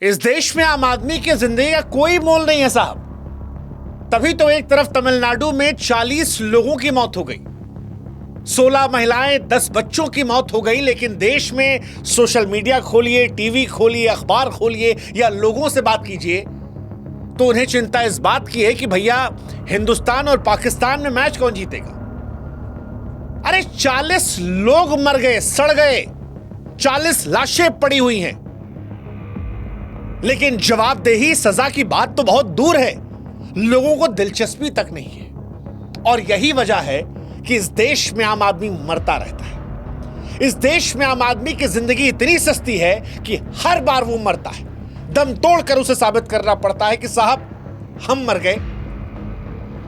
इस देश में आम आदमी की जिंदगी का कोई मोल नहीं है साहब। तभी तो एक तरफ तमिलनाडु में 40 लोगों की मौत हो गई, 16 महिलाएं, 10 बच्चों की मौत हो गई। लेकिन देश में सोशल मीडिया खोलिए, टीवी खोलिए, अखबार खोलिए या लोगों से बात कीजिए तो उन्हें चिंता इस बात की है कि भैया हिंदुस्तान और पाकिस्तान में मैच कौन जीतेगा। अरे 40 लोग मर गए, सड़ गए, 40 लाशें पड़ी हुई हैं, लेकिन जवाबदेही सजा की बात तो बहुत दूर है, लोगों को दिलचस्पी तक नहीं है। और यही वजह है कि इस देश में आम आदमी मरता रहता है। इस देश में आम आदमी की जिंदगी इतनी सस्ती है कि हर बार वो मरता है, दम तोड़कर उसे साबित करना पड़ता है कि साहब हम मर गए,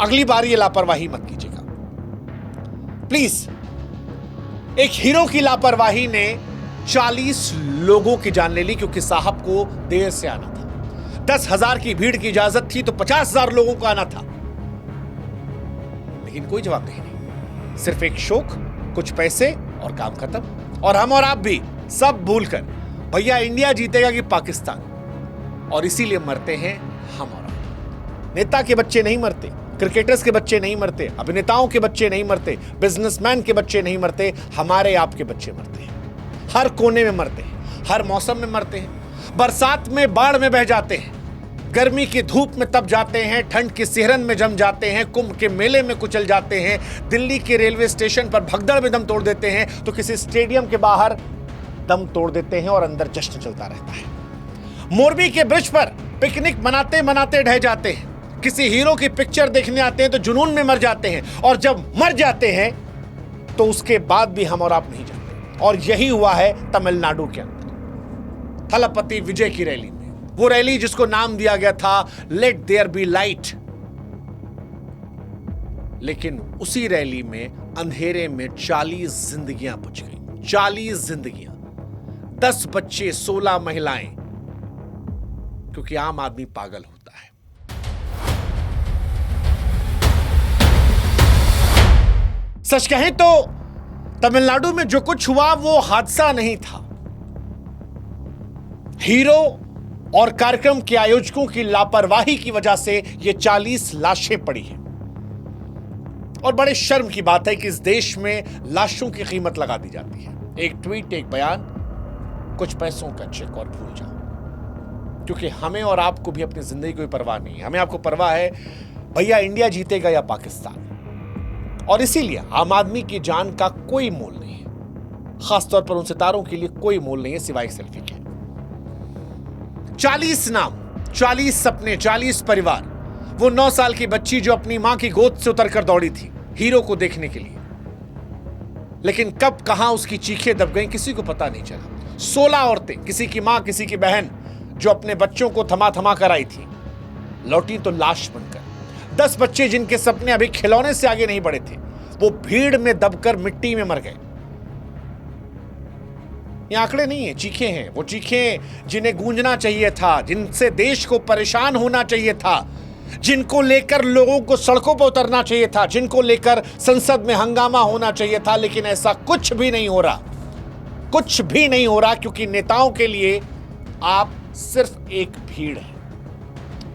अगली बार ये लापरवाही मत कीजिएगा प्लीज। एक हीरो की लापरवाही ने 40 लोगों की जान ले ली क्योंकि साहब को देर से आना था। 10,000 की भीड़ की इजाजत थी तो 50,000 लोगों को आना था, लेकिन कोई जवाबदेही नहीं, सिर्फ एक शोक, कुछ पैसे और काम खत्म। और हम और आप भी सब भूलकर भैया इंडिया जीतेगा कि पाकिस्तान, और इसीलिए मरते हैं हम और आप। नेता के बच्चे नहीं मरते, क्रिकेटर्स के बच्चे नहीं मरते, अभिनेताओं के बच्चे नहीं मरते, बिजनेसमैन के बच्चे नहीं मरते, हमारे आपके बच्चे मरते हैं। हर कोने में मरते हैं, हर मौसम में मरते हैं। बरसात में बाढ़ में बह जाते हैं, गर्मी की धूप में तप जाते हैं, ठंड की सिहरन में जम जाते हैं, कुंभ के मेले में कुचल जाते हैं, दिल्ली के रेलवे स्टेशन पर भगदड़ में दम तोड़ देते हैं तो किसी स्टेडियम के बाहर दम तोड़ देते हैं और अंदर जश्न चलता रहता है। मोरबी के ब्रिज पर पिकनिक मनाते मनाते ढह जाते हैं, किसी हीरो की पिक्चर देखने आते हैं तो जुनून में मर जाते हैं, और जब मर जाते हैं तो उसके बाद भी हम और आप नहीं जाते। और यही हुआ है तमिलनाडु के अंदर थलपति विजय की रैली में, वो रैली जिसको नाम दिया गया था लेट देयर बी लाइट। लेकिन उसी रैली में अंधेरे में 40 जिंदगियां बुझ गई, 40 जिंदगियां, 10 बच्चे, 16 महिलाएं, क्योंकि आम आदमी पागल होता है। सच कहें तो तमिलनाडु में जो कुछ हुआ वो हादसा नहीं था, हीरो और कार्यक्रम के आयोजकों की लापरवाही की वजह से ये 40 लाशें पड़ी हैं। और बड़े शर्म की बात है कि इस देश में लाशों की कीमत लगा दी जाती है। एक ट्वीट, एक बयान, कुछ पैसों का चेक और भूल जाओ, क्योंकि हमें और आपको भी अपनी जिंदगी की परवाह नहीं है। हमें आपको परवाह है भैया इंडिया जीतेगा या पाकिस्तान, और इसीलिए आम आदमी की जान का कोई मोल नहीं है, खासतौर पर उन सितारों के लिए कोई मोल नहीं है सिवाय सेल्फी के। 40 नाम, 40 सपने, 40 परिवार। वो 9 साल की बच्ची जो अपनी मां की गोद से उतरकर दौड़ी थी हीरो को देखने के लिए, लेकिन कब कहां उसकी चीखें दब गईं किसी को पता नहीं चला। 16 औरतें, किसी की मां, किसी की बहन, जो अपने बच्चों को थमा थमा कर आई थी, लौटी तो लाश बनकर। 10 बच्चे जिनके सपने अभी खिलौने से आगे नहीं बढ़े थे, वो भीड़ में दबकर मिट्टी में मर गए। ये आंकड़े नहीं है, चीखें हैं। वो चीखें जिन्हें गूंजना चाहिए था, जिनसे देश को परेशान होना चाहिए था, जिनको लेकर लोगों को सड़कों पर उतरना चाहिए था, जिनको लेकर संसद में हंगामा होना चाहिए था। लेकिन ऐसा कुछ भी नहीं हो रहा, कुछ भी नहीं हो रहा, क्योंकि नेताओं के लिए आप सिर्फ एक भीड़ है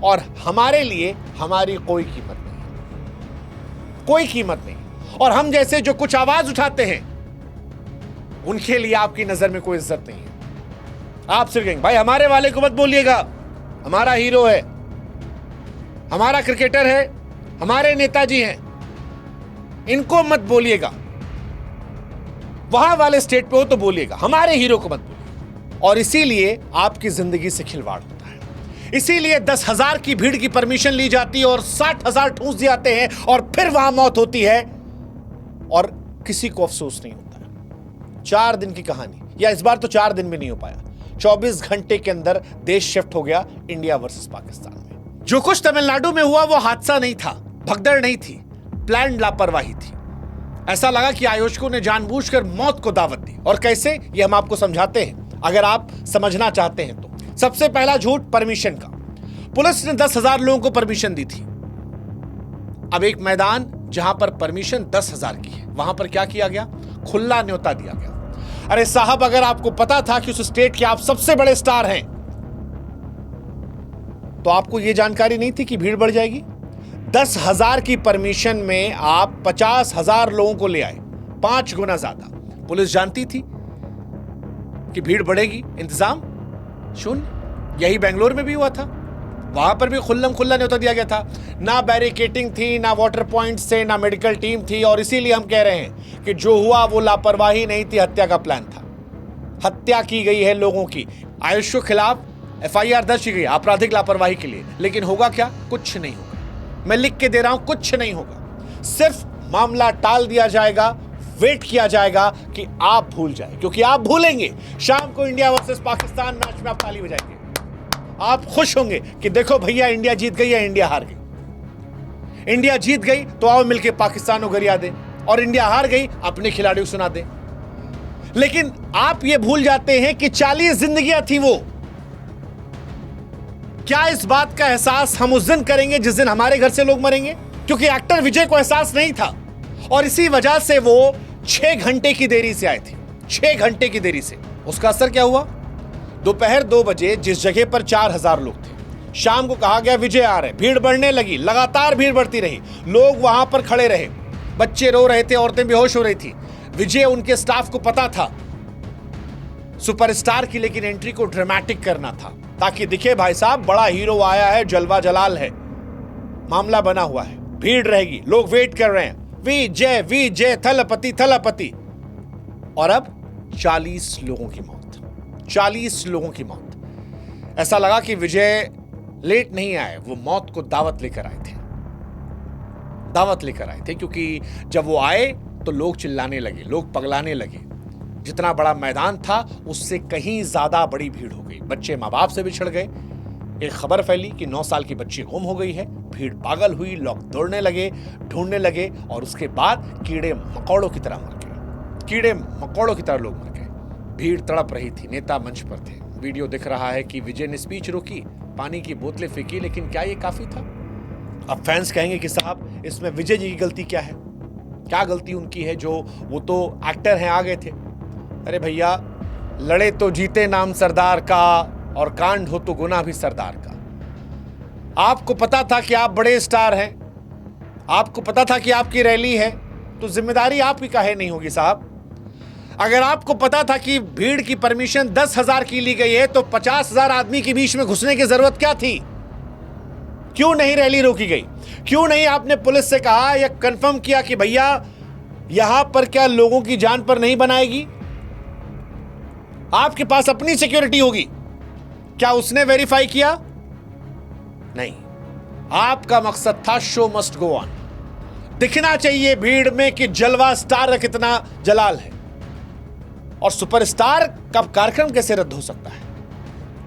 और हमारे लिए हमारी कोई कीमत नहीं, कोई कीमत नहीं। और हम जैसे जो कुछ आवाज उठाते हैं उनके लिए आपकी नजर में कोई इज्जत नहीं है। आप सिर्फ कहेंगे भाई हमारे वाले को मत बोलिएगा, हमारा हीरो है, हमारा क्रिकेटर है, हमारे नेताजी हैं, इनको मत बोलिएगा। वहां वाले स्टेट पे हो तो बोलिएगा, हमारे हीरो को मत बोलिएगा। और इसीलिए आपकी जिंदगी से खिलवाड़ होता है। इसीलिए 10,000 की भीड़ की परमिशन ली जाती है और 60,000 ठूंस जाते हैं और फिर वहां मौत होती है और किसी को अफसोस नहीं होता है। 4 दिन की कहानी, या इस बार तो 4 दिन में नहीं हो पाया, 24 घंटे के अंदर देश शिफ्ट हो गया इंडिया वर्सेस पाकिस्तान में। जो कुछ तमिलनाडु में हुआ वो हादसा नहीं था, भगदड़ नहीं थी, प्लान लापरवाही थी। ऐसा लगा कि आयोजकों ने जानबूझकर मौत को दावत दी। और कैसे, ये हम आपको समझाते हैं अगर आप समझना चाहते हैं तो। सबसे पहला झूठ परमिशन का। पुलिस ने 10,000 लोगों को परमिशन दी थी। अब एक मैदान जहां पर परमिशन 10,000 की है, वहां पर क्या किया गया, खुला न्योता दिया गया। अरे साहब, अगर आपको पता था कि उस स्टेट के आप सबसे बड़े स्टार हैं, तो आपको यह जानकारी नहीं थी कि भीड़ बढ़ जाएगी? 10,000 की परमिशन में आप 50,000 लोगों को ले आए, 5 गुना ज्यादा। पुलिस जानती थी कि भीड़ बढ़ेगी, इंतजाम शून्य। यही बेंगलोर में भी हुआ था, वहां पर भी खुल्लम खुल्ला न्योता दिया गया था। ना बैरिकेटिंग थी, ना वाटर पॉइंट्स थे, ना मेडिकल टीम थी। और इसीलिए हम कह रहे हैं कि जो हुआ वो लापरवाही नहीं थी, हत्या का प्लान था। हत्या की गई है लोगों की। आयुष के खिलाफ FIR दर्ज की गई आपराधिक लापरवाही के लिए, लेकिन होगा क्या? कुछ नहीं होगा। मैं लिख के दे रहा हूं, कुछ नहीं होगा। सिर्फ मामला टाल दिया जाएगा, वेट किया जाएगा कि आप भूल जाए, क्योंकि आप भूलेंगे। शाम को इंडिया वर्सेस पाकिस्तान मैच में आप ताली बजाएंगे, आप खुश होंगे कि देखो भैया इंडिया जीत गई या इंडिया हार गई। इंडिया जीत गई तो आओ मिलके पाकिस्तान को गरिया दें, और इंडिया हार गई अपने खिलाड़ियों को सुना दें। लेकिन आप ये भूल जाते हैं कि 40 जिंदगियां थी वो। क्या इस बात का एहसास हम उस दिन करेंगे जिस दिन हमारे घर से लोग मरेंगे? क्योंकि एक्टर विजय को एहसास नहीं था, और इसी वजह से वो 6 घंटे की देरी से आए थे। 6 घंटे की देरी से उसका असर क्या हुआ? दोपहर 2 बजे जिस जगह पर 4,000 लोग थे, शाम को कहा गया विजय आ रहे, भीड़ बढ़ने लगी, लगातार भीड़ बढ़ती रही, लोग वहां पर खड़े रहे, बच्चे रो रहे थे, औरतें बेहोश हो रही थी। विजय उनके स्टाफ को पता था सुपरस्टार की, लेकिन एंट्री को ड्रामेटिक करना था ताकि दिखे भाई साहब बड़ा हीरो आया है, जलवा जलाल है। मामला बना हुआ है, भीड़ रहेगी, लोग वेट कर रहे हैं, विजय विजय थलपति थलपति। और अब 40 लोगों की मौत, 40 लोगों की मौत। ऐसा लगा कि विजय लेट नहीं आए, वो मौत को दावत लेकर आए थे, दावत लेकर आए थे। क्योंकि जब वो आए तो लोग चिल्लाने लगे, लोग पगलाने लगे। जितना बड़ा मैदान था उससे कहीं ज्यादा बड़ी भीड़ हो गई। बच्चे माँ बाप से बिछड़ गए। एक खबर फैली कि 9 साल की बच्ची गुम हो गई है। भीड़ पागल हुई, लोग दौड़ने लगे, ढूंढने लगे, और उसके बाद कीड़े मकोड़ों की तरह मर गए। कीड़े मकोड़ों की तरह लोग मर गए। भीड़ तड़प रही थी, नेता मंच पर थे। वीडियो दिख रहा है कि विजय ने स्पीच रोकी, पानी की बोतलें फेंकी, लेकिन क्या ये काफी था? अब फैंस कहेंगे कि साहब इसमें विजय जी की गलती क्या है? क्या गलती उनकी है जो वो तो एक्टर हैं, आ गए थे। अरे भैया, लड़े तो जीते नाम सरदार का, और कांड हो तो गुनाह भी सरदार का। आपको पता था कि आप बड़े स्टार हैं, आपको पता था कि आपकी रैली है, तो जिम्मेदारी आपकी काहे नहीं होगी साहब? अगर आपको पता था कि भीड़ की परमिशन 10,000 की ली गई है, तो 50,000 आदमी के बीच में घुसने की जरूरत क्या थी? क्यों नहीं रैली रोकी गई? क्यों नहीं आपने पुलिस से कहा या कंफर्म किया कि भैया यहां पर क्या लोगों की जान पर नहीं बनाएगी? आपके पास अपनी सिक्योरिटी होगी, क्या उसने वेरीफाई किया? नहीं। आपका मकसद था शो मस्ट गो ऑन, दिखना चाहिए भीड़ में कि जलवा स्टार का कितना जलाल है, और सुपरस्टार का कार्यक्रम कैसे रद्द हो सकता है?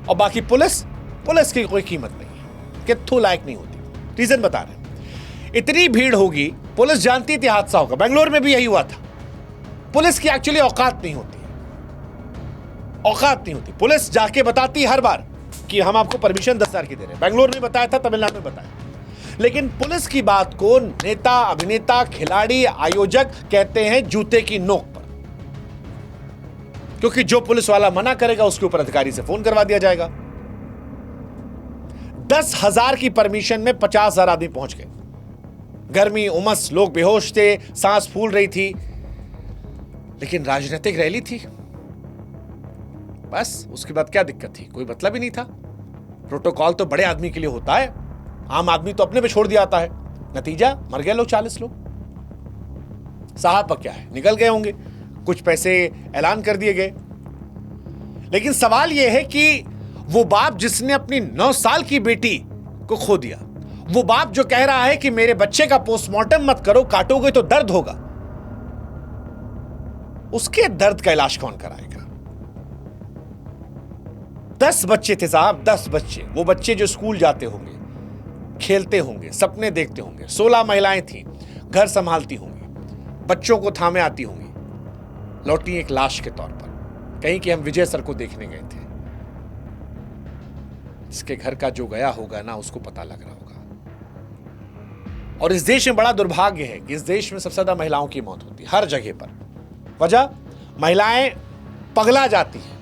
और बाकी पुलिस की कोई कीमत नहीं है, कित्थू लायक नहीं होती। रीजन बता रहे हैं, इतनी भीड़ होगी, पुलिस जानती थी हादसा होगा। बेंगलोर में भी यही हुआ था। पुलिस की एक्चुअली औकात नहीं होती, औकात नहीं होती। पुलिस जाके बताती हर बार कि हम आपको परमिशन 10,000 की दे रहे हैं। बेंगलोर में बताया था, तमिलनाडु में बताया, लेकिन पुलिस की बात को नेता, अभिनेता, खिलाड़ी, आयोजक कहते हैं जूते की नोक पर, क्योंकि जो पुलिस वाला मना करेगा उसके ऊपर अधिकारी से फोन करवा दिया जाएगा। 10,000 की परमिशन में 50,000 आदमी पहुंच गए। गर्मी, उमस, लोग बेहोश थे, सांस फूल रही थी, लेकिन राजनीतिक रैली थी, बस। उसके बाद क्या दिक्कत थी? कोई मतलब ही नहीं था। प्रोटोकॉल तो बड़े आदमी के लिए होता है, आम आदमी तो अपने पे छोड़ दिया जाता है। नतीजा, मर गए लोग, 40 लोग। साहब क्या है, निकल गए होंगे, कुछ पैसे ऐलान कर दिए गए। लेकिन सवाल यह है कि वो बाप जिसने अपनी 9 साल की बेटी को खो दिया, वो बाप जो कह रहा है कि मेरे बच्चे का पोस्टमार्टम मत करो, काटोगे तो दर्द होगा, उसके दर्द का इलाज कौन कराएगा? 10 बच्चे थे साहब, 10 बच्चे। वो बच्चे जो स्कूल जाते होंगे, खेलते होंगे, सपने देखते होंगे। 16 महिलाएं थीं, घर संभालती होंगी, बच्चों को थामे आती होंगी, लौटी एक लाश के तौर पर, कहीं कि हम विजय सर को देखने गए थे। जिसके घर का जो गया होगा ना, उसको पता लग रहा होगा। और इस देश में बड़ा दुर्भाग्य है कि इस देश में सबसे ज्यादा महिलाओं की मौत होती है, हर जगह पर। वजह, महिलाएं पगला जाती हैं,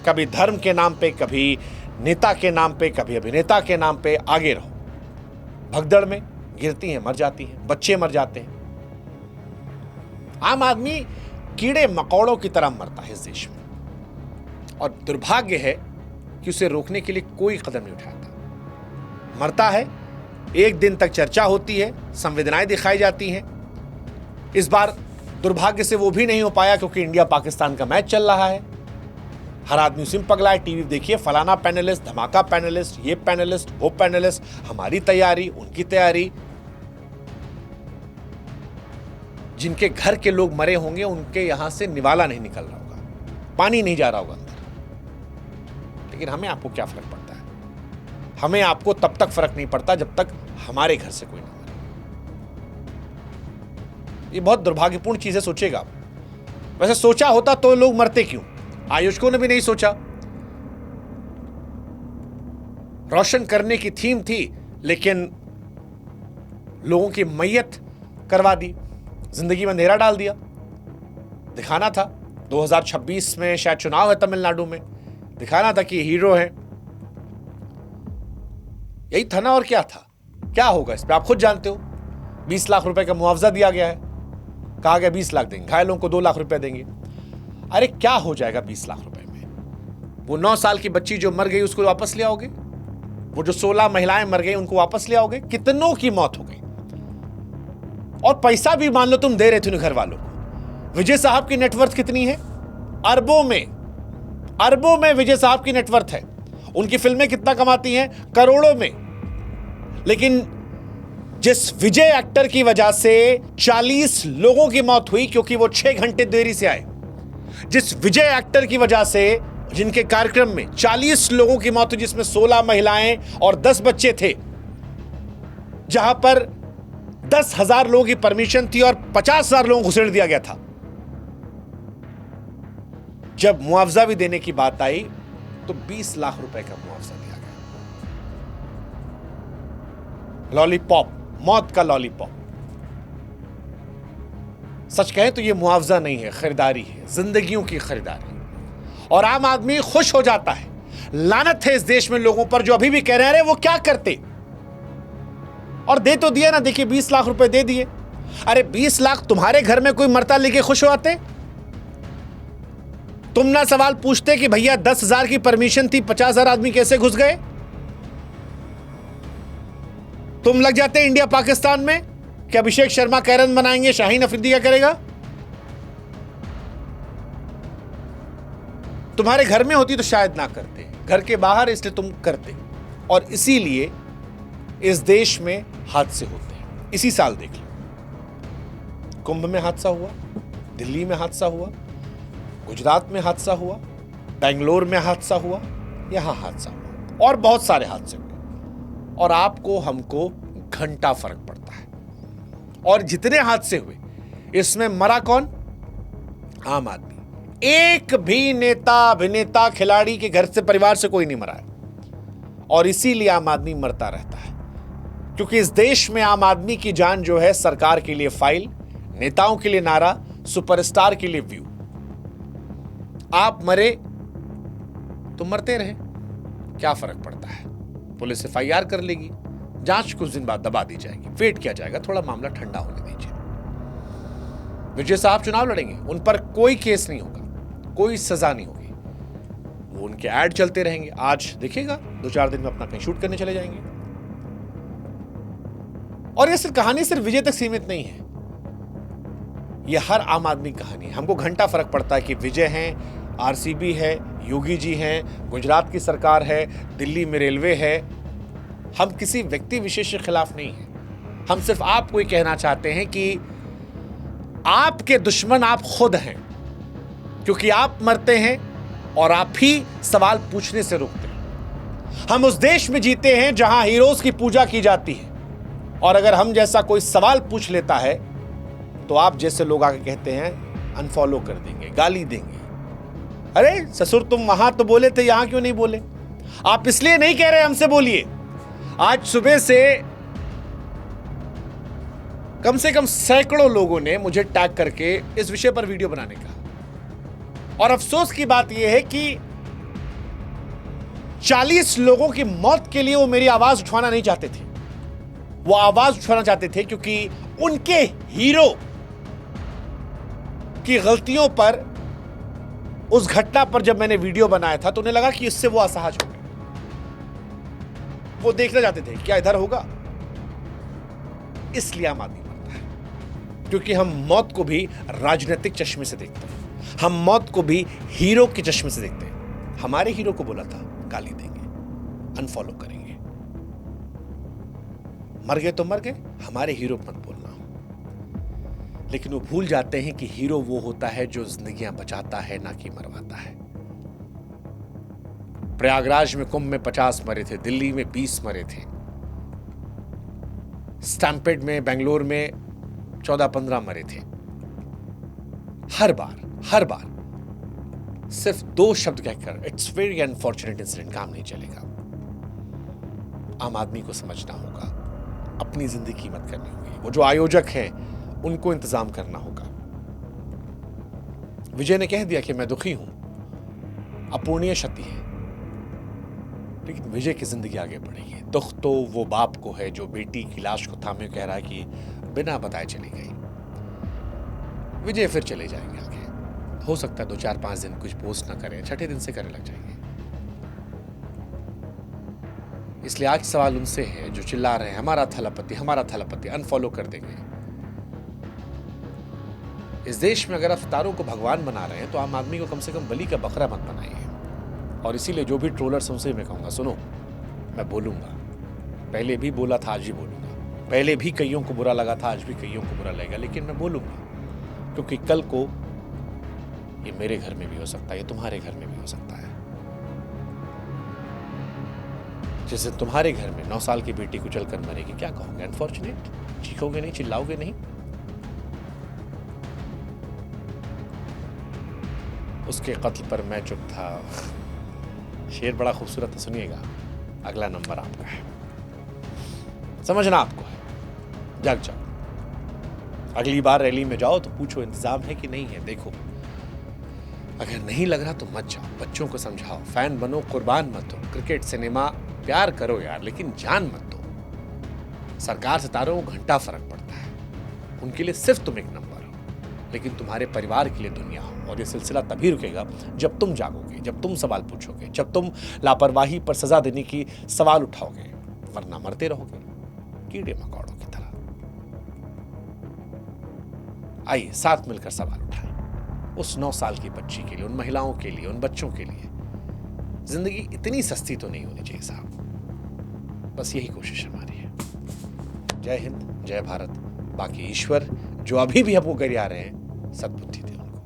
कभी धर्म के नाम पे, कभी नेता के नाम पे, कभी अभिनेता के नाम पे आगे रहो, भगदड़ में गिरती हैं, मर जाती हैं, बच्चे मर जाते हैं। आम आदमी कीड़े मकोड़ों की तरह मरता है इस देश में, और दुर्भाग्य है कि उसे रोकने के लिए कोई कदम नहीं उठाता। मरता है, एक दिन तक चर्चा होती है, संवेदनाएं दिखाई जाती हैं। इस बार दुर्भाग्य से वो भी नहीं हो पाया क्योंकि इंडिया पाकिस्तान का मैच चल रहा है। हर आदमी उसी में पगला है। टीवी देखिए, फलाना पैनलिस्ट, धमाका पैनलिस्ट, ये पैनलिस्ट, वो पैनलिस्ट, हमारी तैयारी, उनकी तैयारी। जिनके घर के लोग मरे होंगे उनके यहां से निवाला नहीं निकल रहा होगा, पानी नहीं जा रहा होगा अंदर। लेकिन हमें आपको क्या फर्क पड़ता है? हमें आपको तब तक फर्क नहीं पड़ता जब तक हमारे घर से कोई ना मरे। ये बहुत दुर्भाग्यपूर्ण चीज है, सोचेगा आप। वैसे सोचा होता तो लोग मरते क्यों? आयोजकों ने भी नहीं सोचा। रोशन करने की थीम थी, लेकिन लोगों की मैयत करवा दी, जिंदगी में अंधेरा डाल दिया। दिखाना था 2026 में शायद चुनाव है तमिलनाडु में, दिखाना था कि हीरो है। यही था ना, और क्या था? क्या होगा इस पे आप खुद जानते हो। 20 लाख रुपए का मुआवजा दिया गया है, कहा गया 20 लाख देंगे, घायलों को 2 लाख रुपए देंगे। अरे क्या हो जाएगा 20 लाख रुपए में? वो 9 साल की बच्ची जो मर गई उसको वापस ले आओगे? वो जो 16 महिलाएं मर गई उनको वापस ले आओगे? कितनों की मौत हो गई। और पैसा भी मान लो तुम दे रहे थे उन घर वालों को। विजय साहब की नेटवर्थ कितनी है? अरबों में विजय साहब की नेटवर्थ है। उनकी फिल्में कितना कमाती हैं? करोड़ों में। लेकिन जिस विजय एक्टर की वजह से 40 लोगों की मौत हुई क्योंकि वो 6 घंटे देरी से आए, जिस विजय एक्टर की वजह से जिनके कार्यक्रम में 40 लोगों की मौत हुई, जिसमें 16 महिलाएं और 10 बच्चे थे, जहां पर 10,000 लोगों की परमिशन थी और 50,000 लोगों को घुसेड़ दिया गया था। जब मुआवजा भी देने की बात आई तो 20 लाख रुपए का मुआवजा दिया गया। लॉलीपॉप, मौत का लॉलीपॉप। सच कहें तो यह मुआवजा नहीं है, खरीदारी है, जिंदगियों की खरीदारी। और आम आदमी खुश हो जाता है। लानत है इस देश में लोगों पर जो अभी भी कह रहे हैं वो क्या करते, और दे तो दिया ना। देखिए 20 लाख रुपए दे दिए। अरे 20 लाख तुम्हारे घर में कोई मरता लेके खुश हो आते? तुम ना सवाल पूछते कि भैया 10,000 की परमिशन थी, 50,000 आदमी कैसे घुस गए? तुम लग जाते इंडिया पाकिस्तान में कि अभिषेक शर्मा कैरन बनाएंगे, शाहीन अफरीदी क्या करेगा? तुम्हारे घर में होती तो शायद ना करते, घर के बाहर इसलिए तुम करते। और इसीलिए इस देश में हादसे होते हैं। इसी साल देख लो, कुंभ में हादसा हुआ, दिल्ली में हादसा हुआ, गुजरात में हादसा हुआ, बेंगलोर में हादसा हुआ, यहां हादसा हुआ, और बहुत सारे हादसे हुए। और आपको हमको घंटा फर्क पड़ता है। और जितने हादसे हुए इसमें मरा कौन? आम आदमी। एक भी नेता, अभिनेता, खिलाड़ी के घर से, परिवार से कोई नहीं मरा है। और इसीलिए आम आदमी मरता रहता है, क्योंकि इस देश में आम आदमी की जान जो है, सरकार के लिए फाइल, नेताओं के लिए नारा, सुपरस्टार के लिए व्यू। आप मरे तो मरते रहे, क्या फर्क पड़ता है? पुलिस FIR कर लेगी, जांच कुछ दिन बाद दबा दी जाएगी, वेट किया जाएगा, थोड़ा मामला ठंडा होने दीजिए। विजय साहब चुनाव लड़ेंगे, उन पर कोई केस नहीं होगा, कोई सजा नहीं होगी, वो उनके ऐड चलते रहेंगे। आज देखिएगा 2-4 दिन में अपना कहीं शूट करने चले जाएंगे। और ये सिर्फ कहानी सिर्फ विजय तक सीमित नहीं है, ये हर आम आदमी की कहानी है। हमको घंटा फर्क पड़ता है कि विजय हैं, RCB है, योगी जी हैं, गुजरात की सरकार है, दिल्ली में रेलवे है। हम किसी व्यक्ति विशेष के खिलाफ नहीं हैं। हम सिर्फ आपको ये कहना चाहते हैं कि आपके दुश्मन आप खुद हैं, क्योंकि आप मरते हैं और आप ही सवाल पूछने से रुकते हैं। हम उस देश में जीते हैं जहां हीरोज की पूजा की जाती है, और अगर हम जैसा कोई सवाल पूछ लेता है तो आप जैसे लोग आके कहते हैं अनफॉलो कर देंगे, गाली देंगे। अरे ससुर तुम वहां तो बोले थे, यहां क्यों नहीं बोले? आप इसलिए नहीं कह रहे हमसे बोलिए। आज सुबह से कम सैकड़ों लोगों ने मुझे टैग करके इस विषय पर वीडियो बनाने का। और अफसोस की बात यह है कि 40 लोगों की मौत के लिए वो मेरी आवाज उठवाना नहीं चाहते थे। वो आवाज उठवाना चाहते थे क्योंकि उनके हीरो की गलतियों पर, उस घटना पर जब मैंने वीडियो बनाया था तो उन्हें लगा कि इससे वो असहज हो गए। वो देखना चाहते थे क्या इधर होगा। इसलिए आम आदमी मरता है क्योंकि हम मौत को भी राजनीतिक चश्मे से देखते हैं, हम मौत को भी हीरो के चश्मे से देखते हैं। हमारे हीरो को बोला था गाली देंगे, अनफॉलो करेंगे, मर गए तो मर गए, हमारे हीरो मत बोलना। लेकिन वो भूल जाते हैं कि हीरो वो होता है जो जिंदगियां बचाता है, ना कि मरवाता है। प्रयागराज में कुंभ में 50 मरे थे, दिल्ली में 20 मरे थे, स्टैम्पेड में बेंगलोर में 14-15 मरे थे। हर बार सिर्फ 2 शब्द कहकर इट्स वेरी अनफॉर्चुनेट इंसिडेंट काम नहीं चलेगा। आम आदमी को समझना होगा, अपनी जिंदगी की कीमत करनी होगी। वो जो आयोजक हैं उनको इंतजाम करना होगा। विजय ने कह दिया कि मैं दुखी हूं, अपूर्णीय क्षति है, लेकिन विजय की जिंदगी आगे बढ़ेगी। दुख तो वो बाप को है जो बेटी की लाश को थामे कह रहा है कि बिना बताए चली गई। विजय फिर चले जाएंगे आगे, हो सकता है 2-4-5 दिन कुछ पोस्ट ना करें, छठे दिन से करने लग जाएंगे। इसलिए आज सवाल उनसे है जो चिल्ला रहे हैं हमारा थलपति, अनफॉलो कर देंगे। इस देश में अगर अवतारों को भगवान बना रहे हैं तो आम आदमी को कम से कम बलि का बकरा मत बनाइए। और इसीलिए जो भी ट्रोलर्स उनसे मैं कहूंगा, सुनो, मैं बोलूंगा, पहले भी बोला था, आज भी बोलूंगा। पहले भी कईयों को बुरा लगा था, आज भी कईयों को बुरा लगेगा, लेकिन मैं बोलूंगा क्योंकि कल को ये मेरे घर में भी हो सकता है, ये तुम्हारे घर में भी हो सकता है। जैसे तुम्हारे घर में 9 साल की बेटी कुचलकर मरेगी, क्या कहोगे? अनफॉर्चुनेट? चीखोगे नहीं, चिल्लाओगे नहीं? उसके कत्ल पर मैं चुप था। शेर बड़ा खूबसूरत है, सुनिएगा। अगला नंबर आपका है, समझना आपको है। जाग जाओ, अगली बार रैली में जाओ तो पूछो इंतजाम है कि नहीं है। देखो, अगर नहीं लग रहा तो मत जाओ, बच्चों को समझाओ, फैन बनो, कुर्बान मत हो। क्रिकेट, सिनेमा प्यार करो यार, लेकिन जान मत दो। सरकार सितारों को घंटा फर्क पड़ता है, उनके लिए सिर्फ तुम एक नंबर हो, लेकिन तुम्हारे परिवार के लिए दुनिया हो। और ये सिलसिला तभी रुकेगा जब तुम जागोगे, जब तुम सवाल पूछोगे, जब तुम लापरवाही पर सजा देने की सवाल उठाओगे, वरना मरते रहोगे कीड़े मकोड़ों की तरह। आइए साथ मिलकर सवाल उठाएं उस 9 साल की बच्ची के लिए, उन महिलाओं के लिए, उन बच्चों के लिए। जिंदगी इतनी सस्ती तो नहीं होनी चाहिए साहब, बस यही कोशिश हमारी है। जय हिंद, जय भारत। बाकी ईश्वर जो अभी भी हमको गिरा रहे हैं, सद्बुद्धि दे उनको।